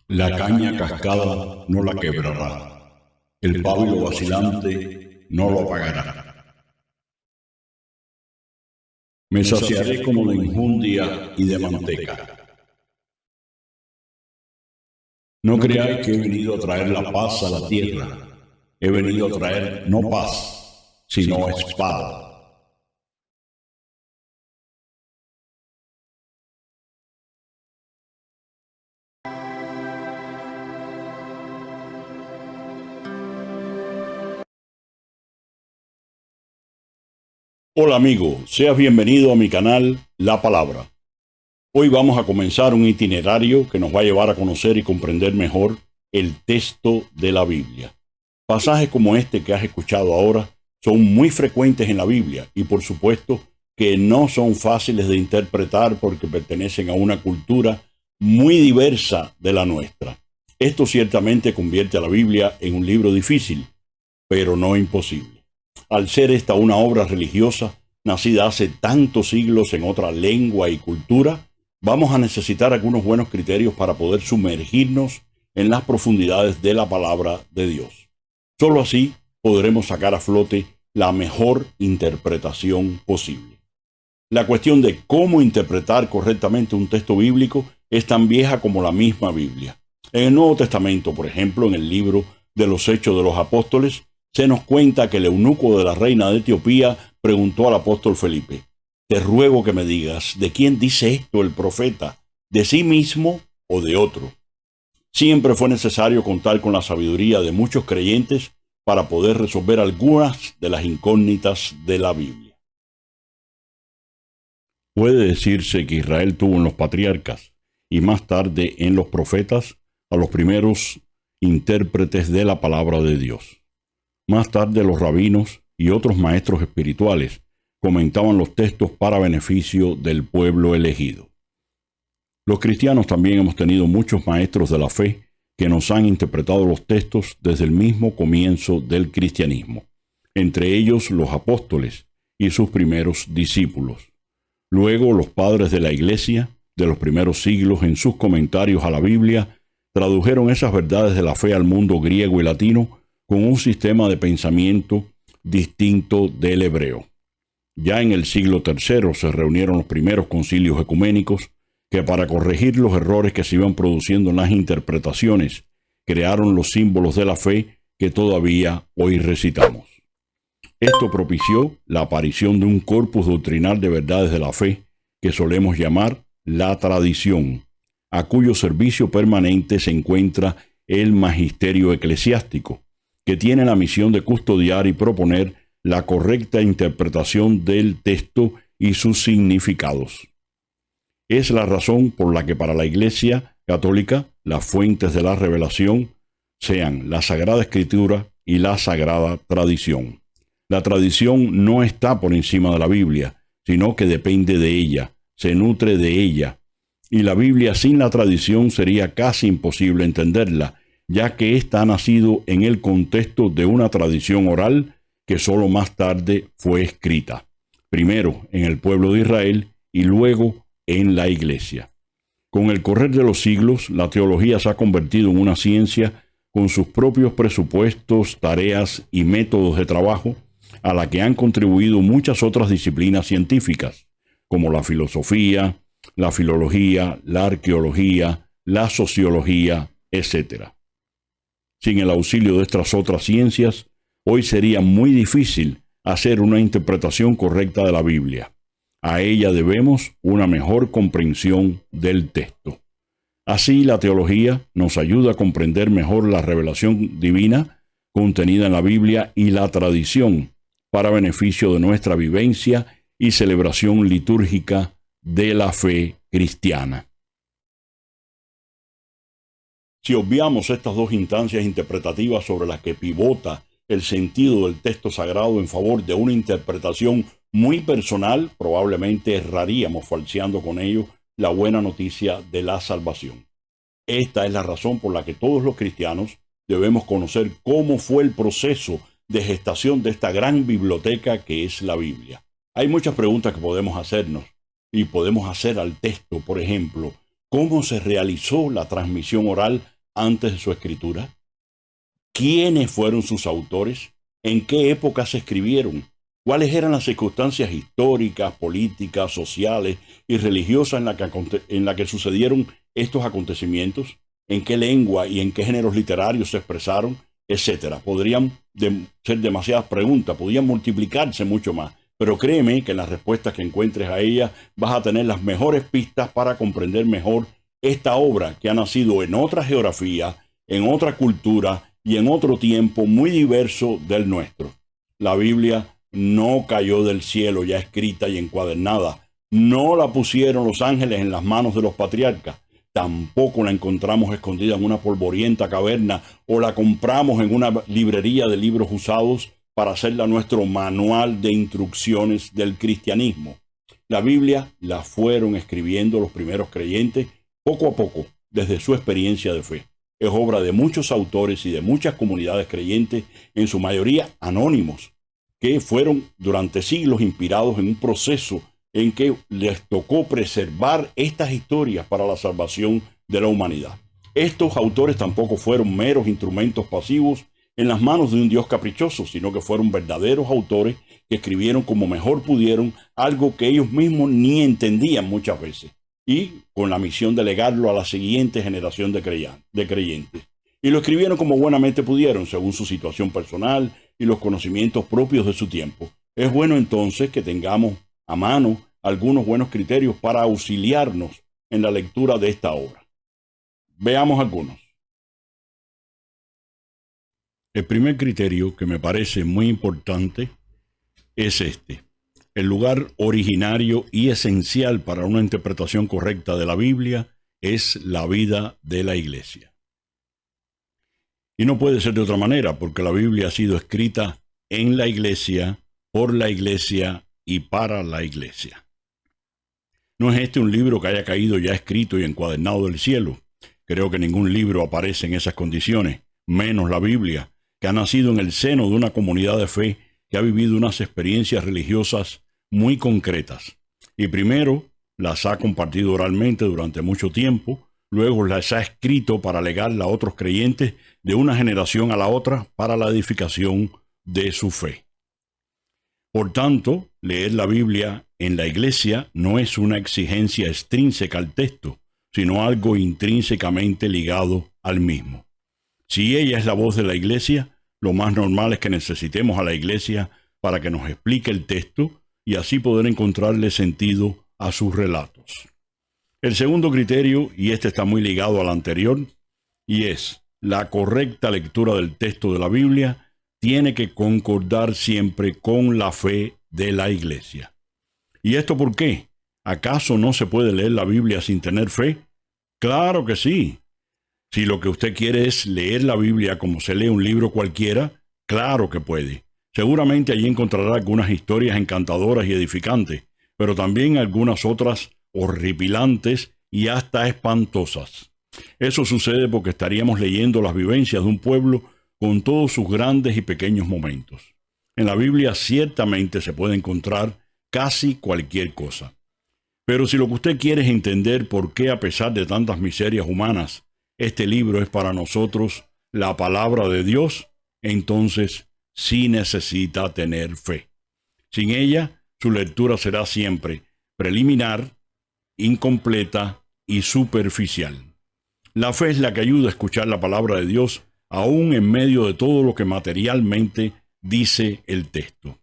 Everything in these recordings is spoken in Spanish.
La caña cascada no la quebrará, el pábilo vacilante no lo apagará. Me saciaré como de injundia y de manteca. No creáis que he venido a traer la paz a la tierra. He venido a traer no paz, sino espada. Hola amigo, seas bienvenido a mi canal La Palabra. Hoy vamos a comenzar un itinerario que nos va a llevar a conocer y comprender mejor el texto de la Biblia. Pasajes como este que has escuchado ahora son muy frecuentes en la Biblia y por supuesto que no son fáciles de interpretar porque pertenecen a una cultura muy diversa de la nuestra. Esto ciertamente convierte a la Biblia en un libro difícil, pero no imposible. Al ser esta una obra religiosa, nacida hace tantos siglos en otra lengua y cultura, vamos a necesitar algunos buenos criterios para poder sumergirnos en las profundidades de la palabra de Dios. Solo así podremos sacar a flote la mejor interpretación posible. La cuestión de cómo interpretar correctamente un texto bíblico es tan vieja como la misma Biblia. En el Nuevo Testamento, por ejemplo, en el libro de los Hechos de los Apóstoles, se nos cuenta que el eunuco de la reina de Etiopía preguntó al apóstol Felipe: te ruego que me digas, ¿de quién dice esto el profeta? ¿De sí mismo o de otro? Siempre fue necesario contar con la sabiduría de muchos creyentes para poder resolver algunas de las incógnitas de la Biblia. Puede decirse que Israel tuvo en los patriarcas y más tarde en los profetas a los primeros intérpretes de la palabra de Dios. Más tarde los rabinos y otros maestros espirituales comentaban los textos para beneficio del pueblo elegido. Los cristianos también hemos tenido muchos maestros de la fe que nos han interpretado los textos desde el mismo comienzo del cristianismo, entre ellos los apóstoles y sus primeros discípulos. Luego los padres de la Iglesia de los primeros siglos en sus comentarios a la Biblia tradujeron esas verdades de la fe al mundo griego y latino con un sistema de pensamiento distinto del hebreo. Ya en el siglo III se reunieron los primeros concilios ecuménicos que para corregir los errores que se iban produciendo en las interpretaciones, crearon los símbolos de la fe que todavía hoy recitamos. Esto propició la aparición de un corpus doctrinal de verdades de la fe que solemos llamar la tradición, a cuyo servicio permanente se encuentra el magisterio eclesiástico, que tiene la misión de custodiar y proponer la correcta interpretación del texto y sus significados. Es la razón por la que para la Iglesia católica las fuentes de la revelación sean la Sagrada Escritura y la Sagrada Tradición. La tradición no está por encima de la Biblia, sino que depende de ella, se nutre de ella, y la Biblia sin la tradición sería casi imposible entenderla, ya que ésta ha nacido en el contexto de una tradición oral que solo más tarde fue escrita, primero en el pueblo de Israel y luego en la Iglesia. Con el correr de los siglos, la teología se ha convertido en una ciencia con sus propios presupuestos, tareas y métodos de trabajo, a la que han contribuido muchas otras disciplinas científicas, como la filosofía, la filología, la arqueología, la sociología, etc. Sin el auxilio de estas otras ciencias, hoy sería muy difícil hacer una interpretación correcta de la Biblia. A ella debemos una mejor comprensión del texto. Así, la teología nos ayuda a comprender mejor la revelación divina contenida en la Biblia y la tradición, para beneficio de nuestra vivencia y celebración litúrgica de la fe cristiana. Si obviamos estas dos instancias interpretativas sobre las que pivota el sentido del texto sagrado en favor de una interpretación muy personal, probablemente erraríamos falseando con ello la buena noticia de la salvación. Esta es la razón por la que todos los cristianos debemos conocer cómo fue el proceso de gestación de esta gran biblioteca que es la Biblia. Hay muchas preguntas que podemos hacernos y podemos hacer al texto, por ejemplo, ¿cómo se realizó la transmisión oral antes de su escritura? ¿Quiénes fueron sus autores? ¿En qué época se escribieron? ¿Cuáles eran las circunstancias históricas, políticas, sociales y religiosas en la que sucedieron estos acontecimientos? ¿En qué lengua y en qué géneros literarios se expresaron? Etcétera. Podrían ser demasiadas preguntas, podrían multiplicarse mucho más. Pero créeme que en las respuestas que encuentres a ellas vas a tener las mejores pistas para comprender mejor esta obra que ha nacido en otra geografía, en otra cultura y en otro tiempo muy diverso del nuestro. La Biblia no cayó del cielo ya escrita y encuadernada. No la pusieron los ángeles en las manos de los patriarcas. Tampoco la encontramos escondida en una polvorienta caverna o la compramos en una librería de libros usados para hacerla nuestro manual de instrucciones del cristianismo. La Biblia la fueron escribiendo los primeros creyentes poco a poco, desde su experiencia de fe. Es obra de muchos autores y de muchas comunidades creyentes, en su mayoría anónimos, que fueron durante siglos inspirados en un proceso en que les tocó preservar estas historias para la salvación de la humanidad. Estos autores tampoco fueron meros instrumentos pasivos en las manos de un Dios caprichoso, sino que fueron verdaderos autores que escribieron como mejor pudieron algo que ellos mismos ni entendían muchas veces, y con la misión de legarlo a la siguiente generación de creyentes. Y lo escribieron como buenamente pudieron, según su situación personal y los conocimientos propios de su tiempo. Es bueno entonces que tengamos a mano algunos buenos criterios para auxiliarnos en la lectura de esta obra. Veamos algunos. El primer criterio que me parece muy importante es este. El lugar originario y esencial para una interpretación correcta de la Biblia es la vida de la Iglesia. Y no puede ser de otra manera, porque la Biblia ha sido escrita en la Iglesia, por la Iglesia y para la Iglesia. No es este un libro que haya caído ya escrito y encuadernado del cielo. Creo que ningún libro aparece en esas condiciones, menos la Biblia, que ha nacido en el seno de una comunidad de fe que ha vivido unas experiencias religiosas muy concretas. Y primero las ha compartido oralmente durante mucho tiempo, luego las ha escrito para legarla a otros creyentes de una generación a la otra para la edificación de su fe. Por tanto, leer la Biblia en la Iglesia no es una exigencia extrínseca al texto, sino algo intrínsecamente ligado al mismo. Si ella es la voz de la Iglesia, lo más normal es que necesitemos a la Iglesia para que nos explique el texto y así poder encontrarle sentido a sus relatos. El segundo criterio, y este está muy ligado al anterior, y es la correcta lectura del texto de la Biblia tiene que concordar siempre con la fe de la Iglesia. ¿Y esto por qué? ¿Acaso no se puede leer la Biblia sin tener fe? Claro que sí. Si lo que usted quiere es leer la Biblia como se lee un libro cualquiera, claro que puede. Seguramente allí encontrará algunas historias encantadoras y edificantes, pero también algunas otras horripilantes y hasta espantosas. Eso sucede porque estaríamos leyendo las vivencias de un pueblo con todos sus grandes y pequeños momentos. En la Biblia ciertamente se puede encontrar casi cualquier cosa. Pero si lo que usted quiere es entender por qué, a pesar de tantas miserias humanas, este libro es para nosotros la palabra de Dios, entonces sí necesita tener fe. Sin ella, su lectura será siempre preliminar, incompleta y superficial. La fe es la que ayuda a escuchar la palabra de Dios, aún en medio de todo lo que materialmente dice el texto.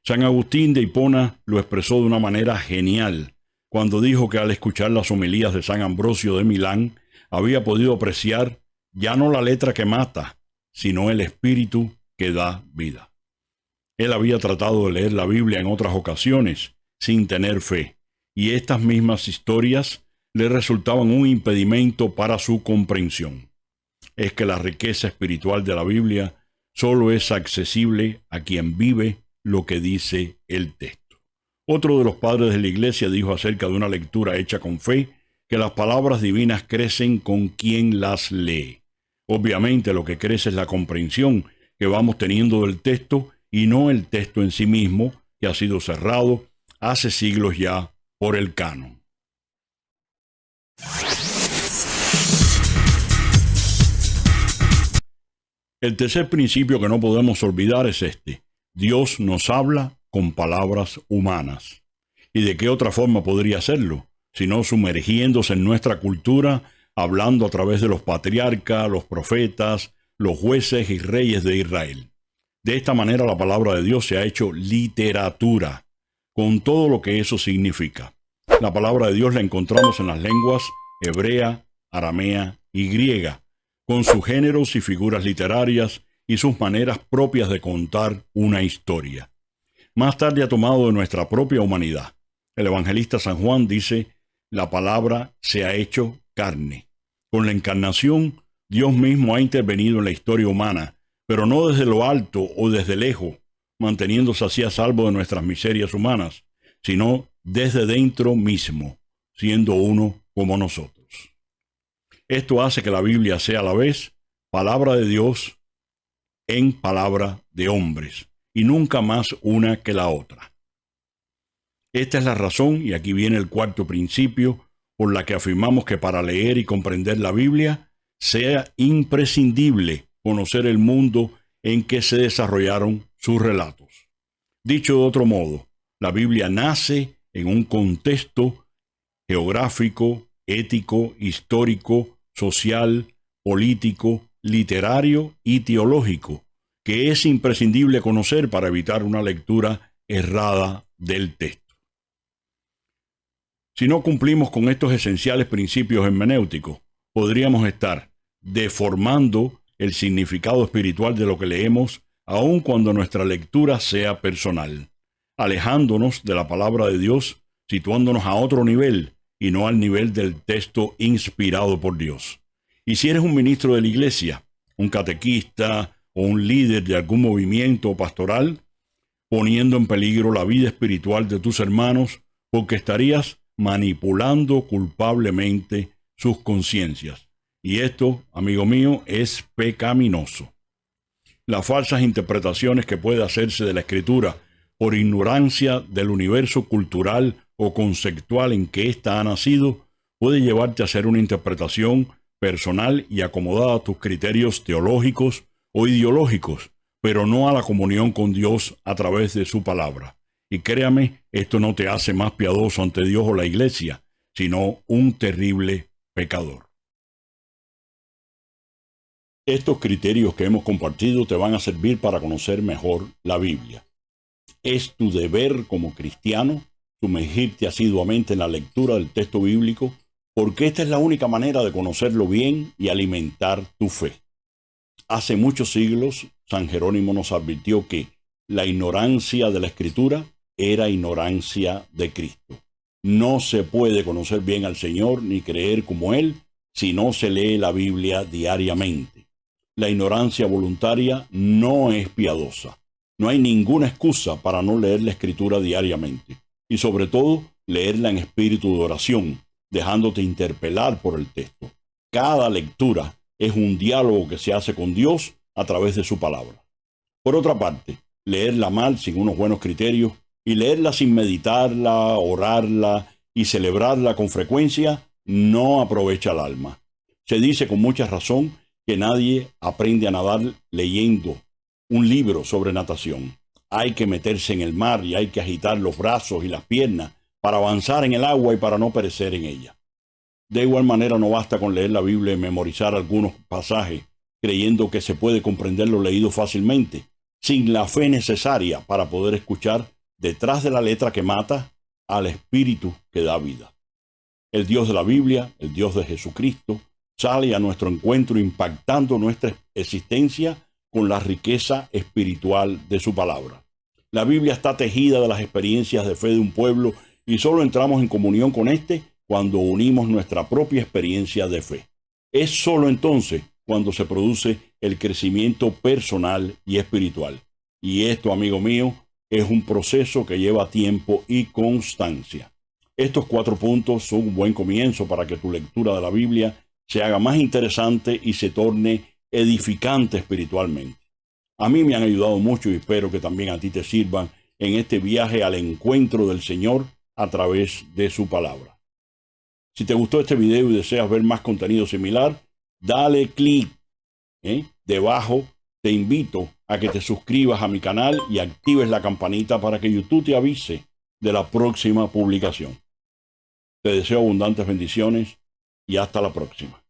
San Agustín de Hipona lo expresó de una manera genial, cuando dijo que al escuchar las homilías de San Ambrosio de Milán, había podido apreciar ya no la letra que mata, sino el espíritu que da vida. Él había tratado de leer la Biblia en otras ocasiones, sin tener fe, y estas mismas historias le resultaban un impedimento para su comprensión. Es que la riqueza espiritual de la Biblia solo es accesible a quien vive lo que dice el texto. Otro de los padres de la Iglesia dijo acerca de una lectura hecha con fe, que las palabras divinas crecen con quien las lee. Obviamente lo que crece es la comprensión que vamos teniendo del texto y no el texto en sí mismo, que ha sido cerrado hace siglos ya por el canon. El tercer principio que no podemos olvidar es este: Dios nos habla con palabras humanas. ¿Y de qué otra forma podría hacerlo? Sino sumergiéndose en nuestra cultura, hablando a través de los patriarcas, los profetas, los jueces y reyes de Israel. De esta manera la palabra de Dios se ha hecho literatura, con todo lo que eso significa. La palabra de Dios la encontramos en las lenguas hebrea, aramea y griega, con sus géneros y figuras literarias y sus maneras propias de contar una historia. Más tarde ha tomado de nuestra propia humanidad. El evangelista San Juan dice: la palabra se ha hecho carne. Con la encarnación, Dios mismo ha intervenido en la historia humana, pero no desde lo alto o desde lejos, manteniéndose así a salvo de nuestras miserias humanas, sino desde dentro mismo, siendo uno como nosotros. Esto hace que la Biblia sea a la vez palabra de Dios en palabra de hombres, y nunca más una que la otra. Esta es la razón, y aquí viene el cuarto principio, por la que afirmamos que para leer y comprender la Biblia sea imprescindible conocer el mundo en que se desarrollaron sus relatos. Dicho de otro modo, la Biblia nace en un contexto geográfico, ético, histórico, social, político, literario y teológico, que es imprescindible conocer para evitar una lectura errada del texto. Si no cumplimos con estos esenciales principios hermenéuticos, podríamos estar deformando el significado espiritual de lo que leemos, aun cuando nuestra lectura sea personal, alejándonos de la palabra de Dios, situándonos a otro nivel y no al nivel del texto inspirado por Dios. Y si eres un ministro de la iglesia, un catequista o un líder de algún movimiento pastoral, poniendo en peligro la vida espiritual de tus hermanos, porque estarías manipulando culpablemente sus conciencias. Y esto, amigo mío, es pecaminoso. Las falsas interpretaciones que puede hacerse de la Escritura por ignorancia del universo cultural o conceptual en que ésta ha nacido, puede llevarte a hacer una interpretación personal y acomodada a tus criterios teológicos o ideológicos, pero no a la comunión con Dios a través de su palabra. Y créame, esto no te hace más piadoso ante Dios o la iglesia, sino un terrible pecador. Estos criterios que hemos compartido te van a servir para conocer mejor la Biblia. Es tu deber como cristiano sumergirte asiduamente en la lectura del texto bíblico, porque esta es la única manera de conocerlo bien y alimentar tu fe. Hace muchos siglos, San Jerónimo nos advirtió que la ignorancia de la Escritura era ignorancia de Cristo. No se puede conocer bien al Señor ni creer como Él si no se lee la Biblia diariamente. La ignorancia voluntaria no es piadosa. No hay ninguna excusa para no leer la Escritura diariamente. Y sobre todo, leerla en espíritu de oración, dejándote interpelar por el texto. Cada lectura es un diálogo que se hace con Dios a través de su palabra. Por otra parte, leerla mal sin unos buenos criterios y leerla sin meditarla, orarla y celebrarla con frecuencia no aprovecha el alma. Se dice con mucha razón que nadie aprende a nadar leyendo un libro sobre natación. Hay que meterse en el mar y hay que agitar los brazos y las piernas para avanzar en el agua y para no perecer en ella. De igual manera, no basta con leer la Biblia y memorizar algunos pasajes, creyendo que se puede comprender lo leído fácilmente, sin la fe necesaria para poder escuchar detrás de la letra que mata al espíritu que da vida. El Dios de la Biblia, el Dios de Jesucristo, sale a nuestro encuentro impactando nuestra existencia con la riqueza espiritual de su palabra. La Biblia está tejida de las experiencias de fe de un pueblo y solo entramos en comunión con éste cuando unimos nuestra propia experiencia de fe. Es solo entonces cuando se produce el crecimiento personal y espiritual. Y esto, amigo mío, es un proceso que lleva tiempo y constancia. Estos 4 puntos son un buen comienzo para que tu lectura de la Biblia se haga más interesante y se torne edificante espiritualmente. A mí me han ayudado mucho y espero que también a ti te sirvan en este viaje al encuentro del Señor a través de su palabra. Si te gustó este video y deseas ver más contenido similar, dale clic debajo te invito a que te suscribas a mi canal y actives la campanita para que YouTube te avise de la próxima publicación. Te deseo abundantes bendiciones y hasta la próxima.